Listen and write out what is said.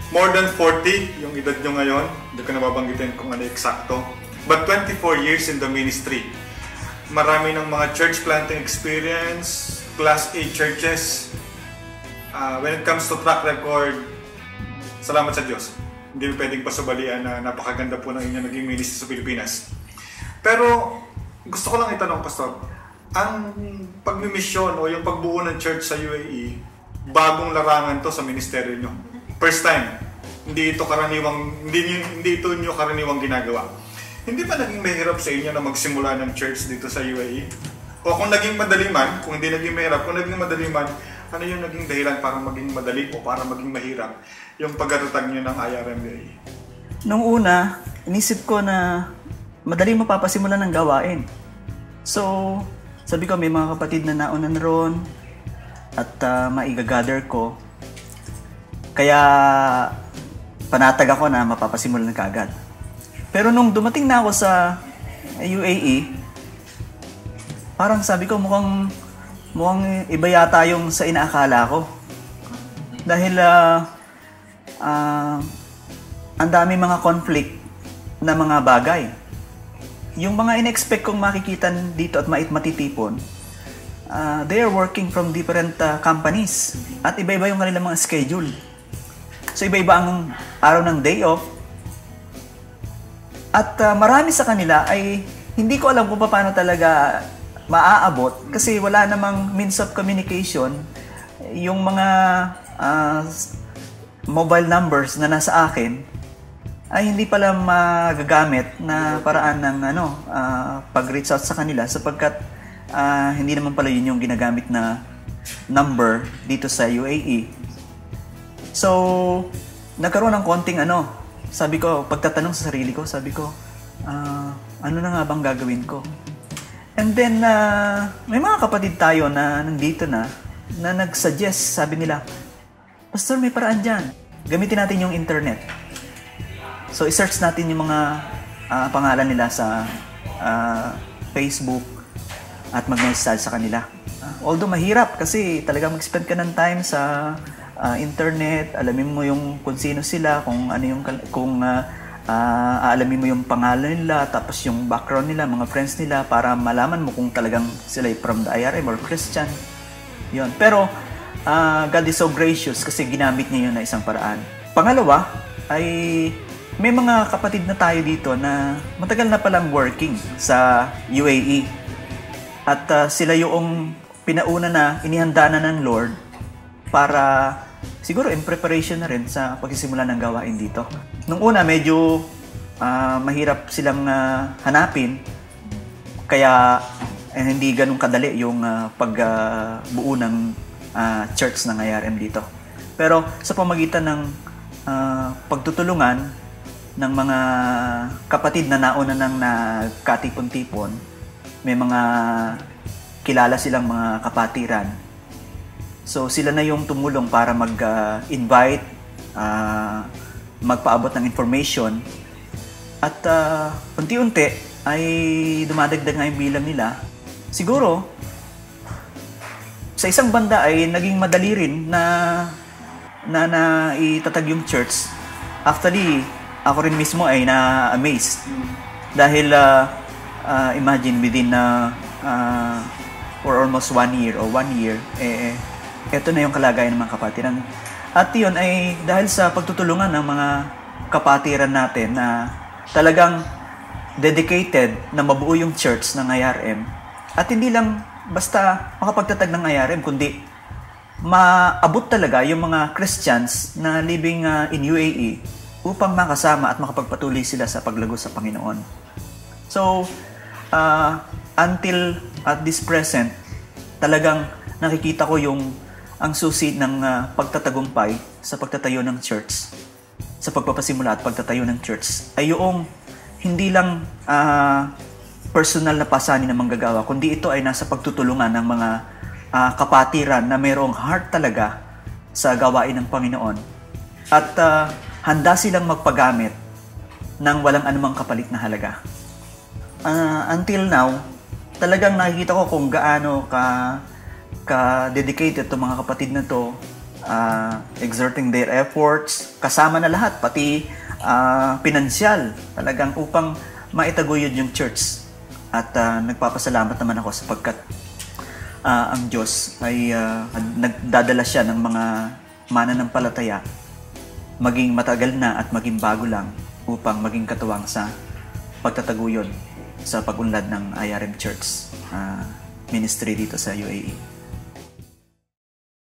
more than 40 yung edad nyo ngayon. Hindi ko nababanggitin kung ano eksakto. But 24 years in the ministry. Marami ng mga church planting experience, Class A churches. When it comes to track record, salamat sa Diyos. Hindi pwedeng pasabalian na napakaganda po ng inyong naging ministry sa Pilipinas. Pero gusto ko lang itanong, Pastor, ang pagmimisyon o yung pagbuo ng church sa UAE, bagong larangan to sa ministeryo nyo. First time. Hindi ito nyo karaniwang ginagawa. Hindi ba naging mahirap sa inyo na magsimula ng church dito sa UAE? O kung naging madali man, kung hindi naging mahirap, kung naging madali man, ano yung naging dahilan para maging madali o para maging mahirap yung pagkatatag nyo ng IRM UAE? Nung una, inisip ko na madali mapapasimulan ng gawain. So, sabi ko may mga kapatid na nauna na ron at maigagather ko. Kaya panatag ako na mapapasimulan kagad. Pero nung dumating na ako sa UAE, parang sabi ko mukhang iba yata yung sa inaakala ko. Dahil ang dami mga conflict na mga bagay. Yung mga in-expect kong makikita dito at matitipon, they are working from different companies. At iba-iba yung kanilang mga schedule. So iba-iba ang araw ng day off. At marami sa kanila ay hindi ko alam kung paano talaga maaabot kasi wala namang means of communication. Yung mga mobile numbers na nasa akin ay hindi pala magagamit na paraan ng pag-reach out sa kanila sapagkat hindi naman pala yun yung ginagamit na number dito sa UAE. So, nagkaroon ng konting sabi ko, pagtatanong sa sarili ko, sabi ko, ano na nga bang gagawin ko? And then, may mga kapatid tayo na nandito na nag-suggest, sabi nila, Pastor, may paraan dyan. Gamitin natin yung internet. So, i-search natin yung mga pangalan nila sa Facebook at mag-message sa kanila. Although mahirap kasi talaga mag-spend ka ng time sa internet, alamin mo yung kung sino sila, kung ano yung aalamin mo yung pangalan nila, tapos yung background nila, mga friends nila para malaman mo kung talagang sila from the IRM or Christian. Yun. Pero God is so gracious kasi ginamit niya yun na isang paraan. Pangalawa ay may mga kapatid na tayo dito na matagal na palang working sa UAE. At sila yung pinauna na inihanda na ng Lord para siguro in preparation na rin sa pagsisimula ng gawain dito. Nung una medyo mahirap silang hanapin kaya hindi ganun kadali yung pagbuo ng church ng IRM dito. Pero sa pamagitan ng pagtutulungan ng mga kapatid na nauna nang nagkatipon-tipon, may mga kilala silang mga kapatiran. So sila na yung tumulong para mag-invite, magpaabot ng information. At unti-unti ay dumadagdag nga yung bilang nila. Siguro, sa isang banda ay naging madali rin na itatag yung church. Actually, ako rin mismo ay na-amazed. Dahil, imagine, within for almost 1 year or 1 year, eto na yung kalagayan ng mga kapatiran. At yun ay dahil sa pagtutulungan ng mga kapatiran natin na talagang dedicated na mabuo yung church ng IRM. At hindi lang basta makapagtatag ng IRM, kundi maabot talaga yung mga Christians na living in UAE upang makasama at makapagpatuloy sila sa paglago sa Panginoon. So, until at this present, talagang nakikita ko ang susi ng pagtatagumpay sa pagtatayo ng church, sa pagpapasimula at pagtatayo ng church, ay yung hindi lang personal na pasanin ng manggagawa, kundi ito ay nasa pagtutulungan ng mga kapatiran na mayroong heart talaga sa gawain ng Panginoon. At handa silang magpagamit ng walang anumang kapalit na halaga. Until now, talagang nakikita ko kung gaano ka-dedicated itong mga kapatid na to exerting their efforts, kasama na lahat, pati pinansyal, talagang upang maitaguyod yung church. At nagpapasalamat naman ako sapagkat ang Diyos ay nagdadala siya ng mga mananampalataya, maging matagal na at maging bago lang, upang maging katuwang sa pagtataguyod sa pag-unlad ng IRM Church ministry dito sa UAE.